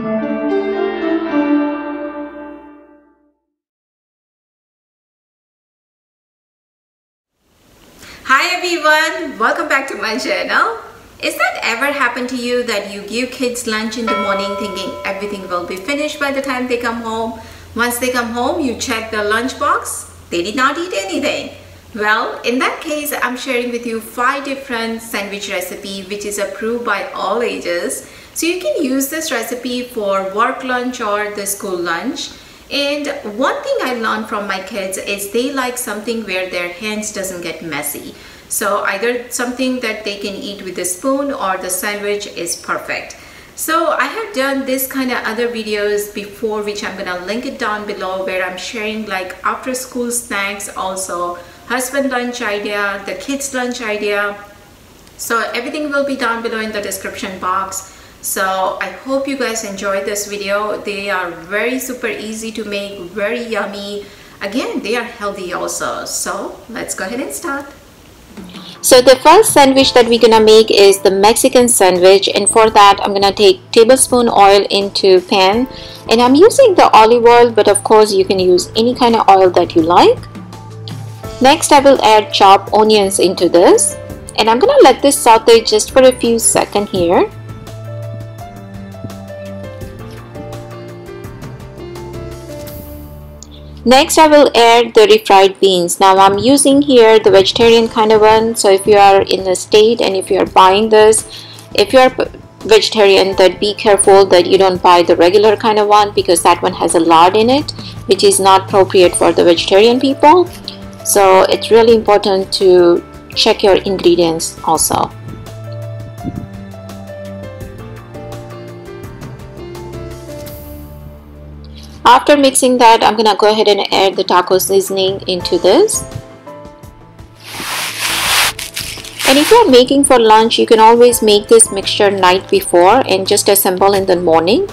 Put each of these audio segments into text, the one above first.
Hi everyone, welcome back to my channel. Is that ever happened to you that you give kids lunch in the morning thinking everything will be finished by the time they come home? Once they come home, you check their lunch box, they did not eat anything. Well, in that case, I'm sharing with you 5 different sandwich recipe which is approved by all ages. So you can use this recipe for work lunch or the school lunch. And one thing I learned from my kids is they like something where their hands doesn't get messy. So either something that they can eat with a spoon or the sandwich is perfect. So I have done this kind of other videos before, which I'm gonna link it down below, where I'm sharing like after school snacks, also husband lunch idea, the kids lunch idea. So everything will be down below in the description box. So I hope you guys enjoyed this video. They are very super easy to make, very yummy. Again, they are healthy also. So let's go ahead and start. So the first sandwich that we're gonna make is the Mexican sandwich, and for that I'm gonna take tablespoon oil into pan, and I'm using the olive oil, but of course you can use any kind of oil that you like. Next I will add chopped onions into this, and I'm gonna let this saute just for a few seconds here. Next I will add the refried beans. Now I'm using here the vegetarian kind of one, so if you are in the state and if you are buying this, if you are vegetarian, then be careful that you don't buy the regular kind of one, because that one has a lard in it which is not appropriate for the vegetarian people. So it's really important to check your ingredients also. After mixing that, I'm gonna go ahead and add the taco seasoning into this. And if you're making for lunch, you can always make this mixture night before and just assemble in the morning.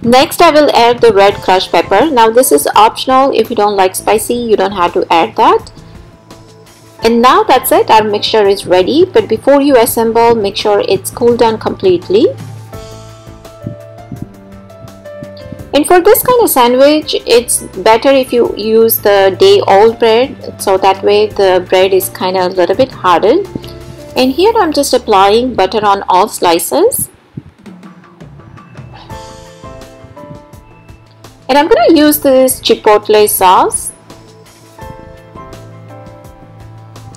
Next I will add the red crushed pepper. Now this is optional. If you don't like spicy, you don't have to add that. And now that's it, our mixture is ready. But before you assemble, make sure it's cooled down completely. And for this kind of sandwich, it's better if you use the day-old bread, so that way the bread is kind of a little bit hardened. And here I'm just applying butter on all slices. And I'm going to use this chipotle sauce.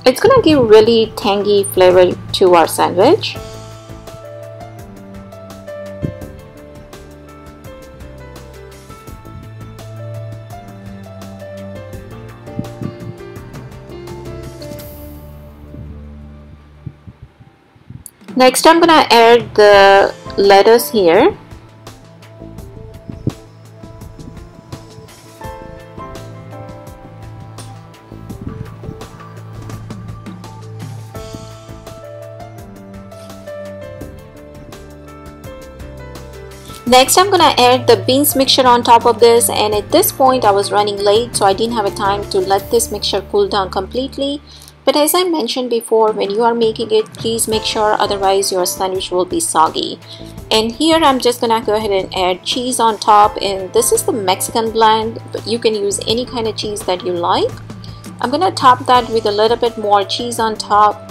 It's going to give really tangy flavor to our sandwich. Next I'm going to add the lettuce here. Next I'm gonna add the beans mixture on top of this, and at this point I was running late, so I didn't have a time to let this mixture cool down completely. But as I mentioned before, when you are making it, please make sure, otherwise your sandwich will be soggy. And here I'm just gonna go ahead and add cheese on top, and this is the Mexican blend, but you can use any kind of cheese that you like. I'm gonna top that with a little bit more cheese on top,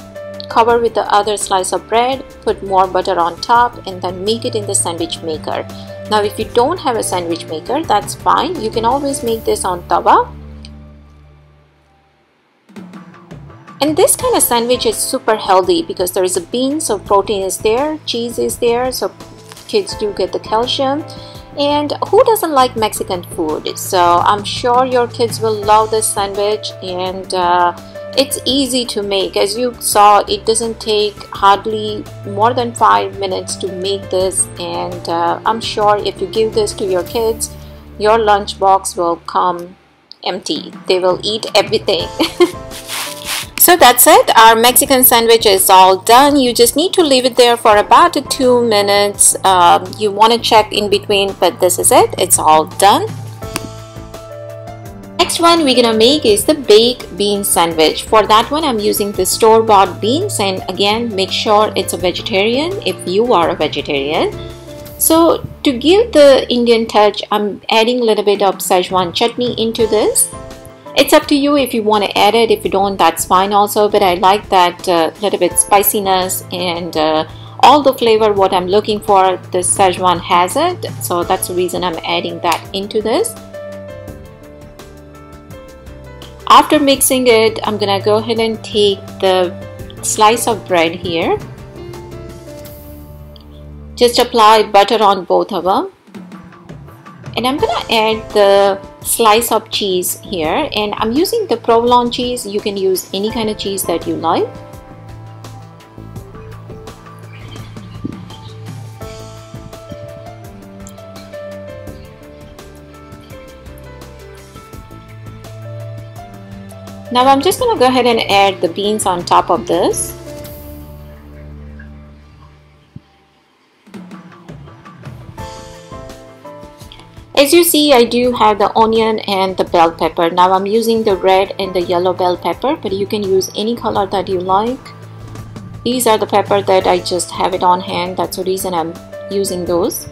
cover with the other slice of bread, put more butter on top, and then make it in the sandwich maker. Now if you don't have a sandwich maker, that's fine. You can always make this on tawa. And this kind of sandwich is super healthy because there is a bean, so protein is there, cheese is there, so kids do get the calcium. And who doesn't like Mexican food? So I'm sure your kids will love this sandwich, and it's easy to make. As you saw, it doesn't take hardly more than 5 minutes to make this, and I'm sure if you give this to your kids, your lunch box will come empty. They will eat everything. So that's it, our Mexican sandwich is all done. You just need to leave it there for about 2 minutes. You want to check in between, but this is it, it's all done. Next one we're gonna make is the baked bean sandwich. For that one I'm using the store-bought beans, and again make sure it's a vegetarian if you are a vegetarian. So to give the Indian touch, I'm adding a little bit of Szechuan chutney into this. It's up to you if you want to add it. If you don't, that's fine also, but I like that little bit spiciness and all the flavor what I'm looking for, the Szechuan has it, so that's the reason I'm adding that into this. After mixing it, I'm gonna go ahead and take the slice of bread here. Just apply butter on both of them. And I'm gonna add the slice of cheese here, and I'm using the provolone cheese. You can use any kind of cheese that you like. Now I'm just gonna go ahead and add the beans on top of this. As you see, I do have the onion and the bell pepper. Now I'm using the red and the yellow bell pepper, but you can use any color that you like. These are the pepper that I just have it on hand. That's the reason I'm using those.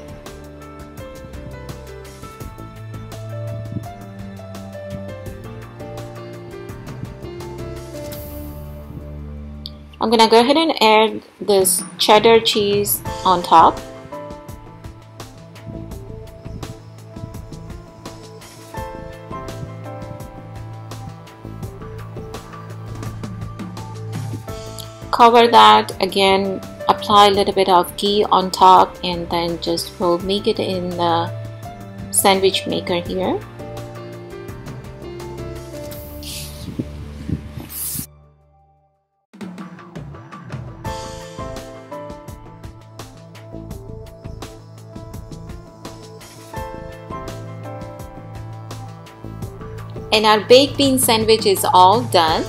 I'm gonna go ahead and add this cheddar cheese on top. Cover that, again apply a little bit of ghee on top, and then just we'll make it in the sandwich maker here. And our baked bean sandwich is all done.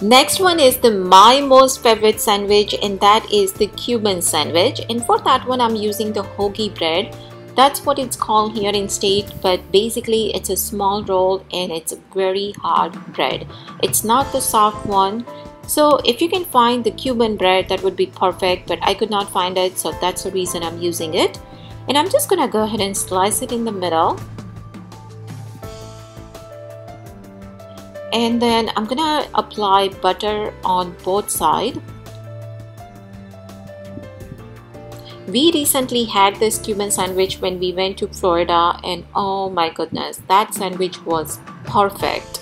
Next one is my most favorite sandwich, and that is the Cuban sandwich. And for that one I'm using the hoagie bread. That's what it's called here in state, but basically it's a small roll and it's a very hard bread. It's not the soft one. So if you can find the Cuban bread, that would be perfect, but I could not find it, so that's the reason I'm using it. And I'm just gonna go ahead and slice it in the middle. And then I'm gonna apply butter on both sides. We recently had this Cuban sandwich when we went to Florida, and oh my goodness, that sandwich was perfect.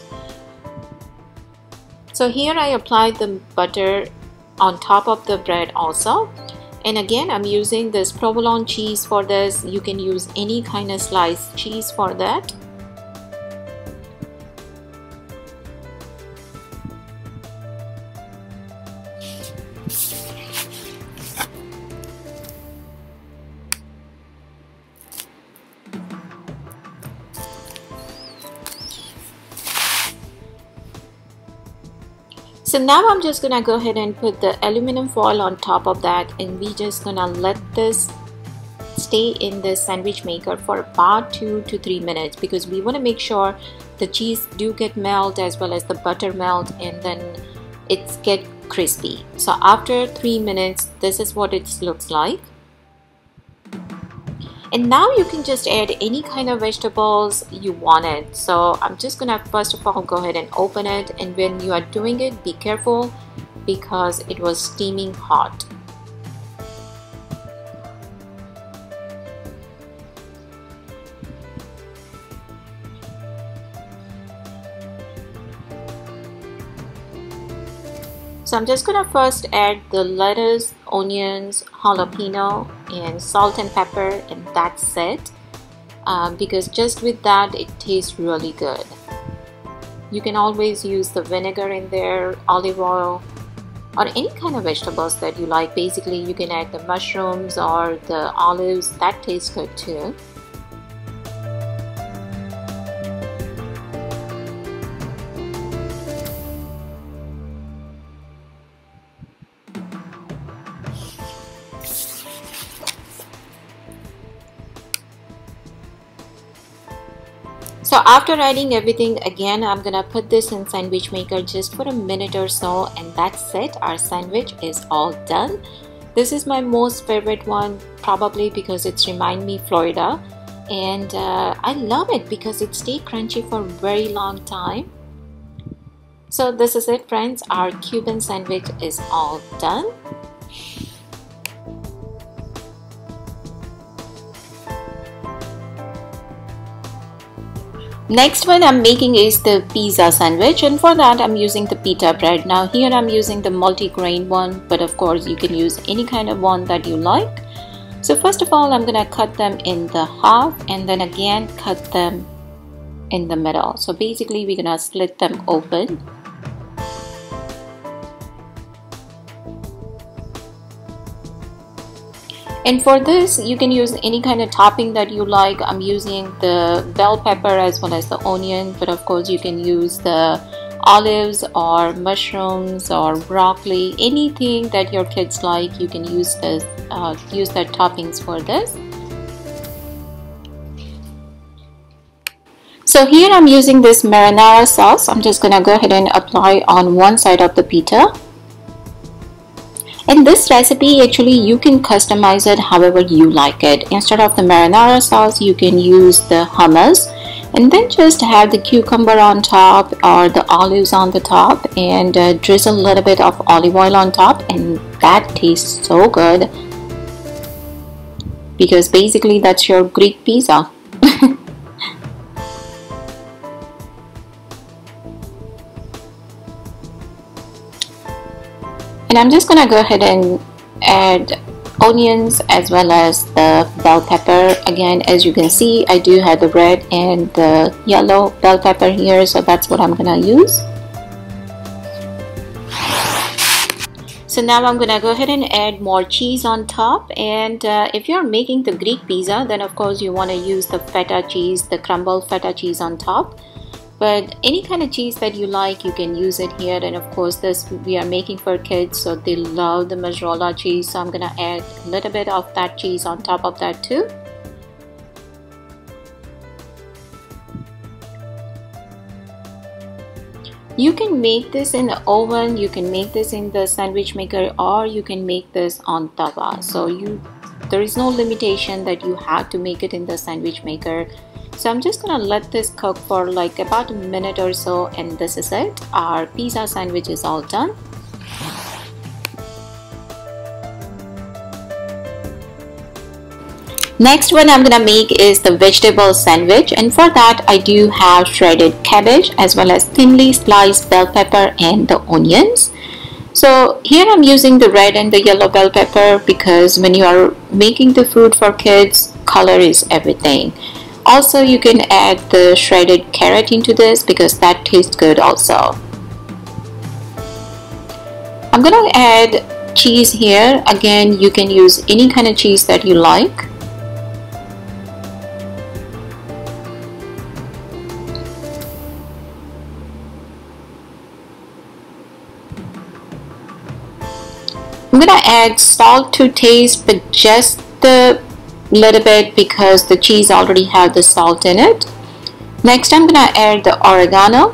So here I applied the butter on top of the bread also. And again, I'm using this provolone cheese for this. You can use any kind of sliced cheese for that. So now I'm just gonna go ahead and put the aluminum foil on top of that, and we just gonna let this stay in the sandwich maker for about 2 to 3 minutes, because we want to make sure the cheese do get melt as well as the butter melt, and then it's get crispy. So after 3 minutes, this is what it looks like. And now you can just add any kind of vegetables you wanted. So I'm just gonna first of all go ahead and open it, and when you are doing it, be careful because it was steaming hot. So I'm just gonna first add the lettuce, onions, jalapeno, and salt and pepper, and that's it. Because just with that, it tastes really good. You can always use the vinegar in there, olive oil, or any kind of vegetables that you like. Basically, you can add the mushrooms or the olives. That tastes good too. So after adding everything again, I'm gonna put this in sandwich maker just for a minute or so, and that's it. Our sandwich is all done. This is my most favorite one, probably because it's remind me Florida, and I love it because it stays crunchy for a very long time. So this is it, friends. Our Cuban sandwich is all done. Next one I'm making is the pizza sandwich, and for that I'm using the pita bread. Now here I'm using the multi-grain one, but of course you can use any kind of one that you like. So first of all, I'm gonna cut them in the half and then again cut them in the middle. So basically we're gonna split them open. And for this, you can use any kind of topping that you like. I'm using the bell pepper as well as the onion, but of course you can use the olives or mushrooms or broccoli, anything that your kids like. You can use this, use their toppings for this. So here I'm using this marinara sauce. I'm just gonna go ahead and apply on one side of the pita. In this recipe, actually you can customize it however you like it. Instead of the marinara sauce, you can use the hummus and then just have the cucumber on top or the olives on the top, and drizzle a little bit of olive oil on top, and that tastes so good because basically that's your Greek pizza. And I'm just gonna go ahead and add onions as well as the bell pepper. Again, as you can see, I do have the red and the yellow bell pepper here, so that's what I'm gonna use. So now I'm gonna go ahead and add more cheese on top, and if you're making the Greek pizza, then of course you want to use the feta cheese, the crumbled feta cheese on top. But any kind of cheese that you like, you can use it here. And of course this we are making for kids, so they love the mozzarella cheese, so I'm gonna add a little bit of that cheese on top of that too. You can make this in the oven, you can make this in the sandwich maker, or you can make this on tawa. So there is no limitation that you have to make it in the sandwich maker. So I'm just gonna let this cook for like about a minute or so, and this is it. Our pizza sandwich is all done. Next one I'm gonna make is the vegetable sandwich, and for that I do have shredded cabbage as well as thinly sliced bell pepper and the onions. So here I'm using the red and the yellow bell pepper because when you are making the food for kids, color is everything. Also, you can add the shredded carrot into this because that tastes good also. I'm gonna add cheese here. Again, you can use any kind of cheese that you like. I'm gonna add salt to taste, but just the little bit because the cheese already have the salt in it. Next I'm gonna add the oregano.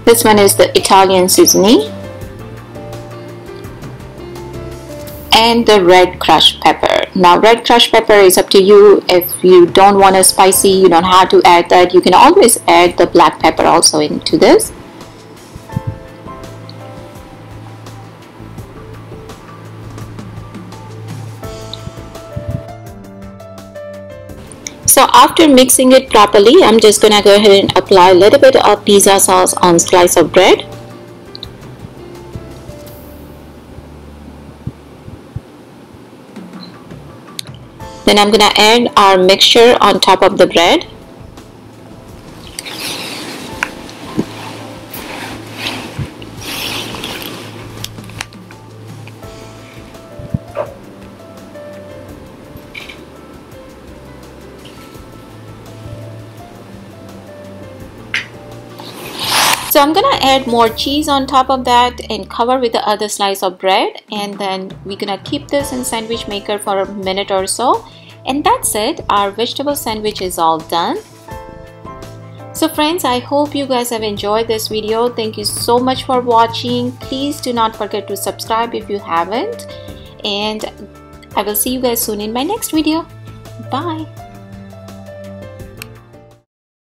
This one is the Italian seasoning, and the red crushed pepper. Now red crushed pepper is up to you. If you don't want a spicy, you don't have to add that. You can always add the black pepper also into this. So after mixing it properly, I'm just gonna go ahead and apply a little bit of pizza sauce on slice of bread. Then I'm gonna add our mixture on top of the bread. So I'm gonna add more cheese on top of that and cover with the other slice of bread, and then we're gonna keep this in sandwich maker for a minute or so, and that's it. Our vegetable sandwich is all done. So friends, I hope you guys have enjoyed this video. Thank you so much for watching. Please do not forget to subscribe if you haven't, and I will see you guys soon in my next video. Bye.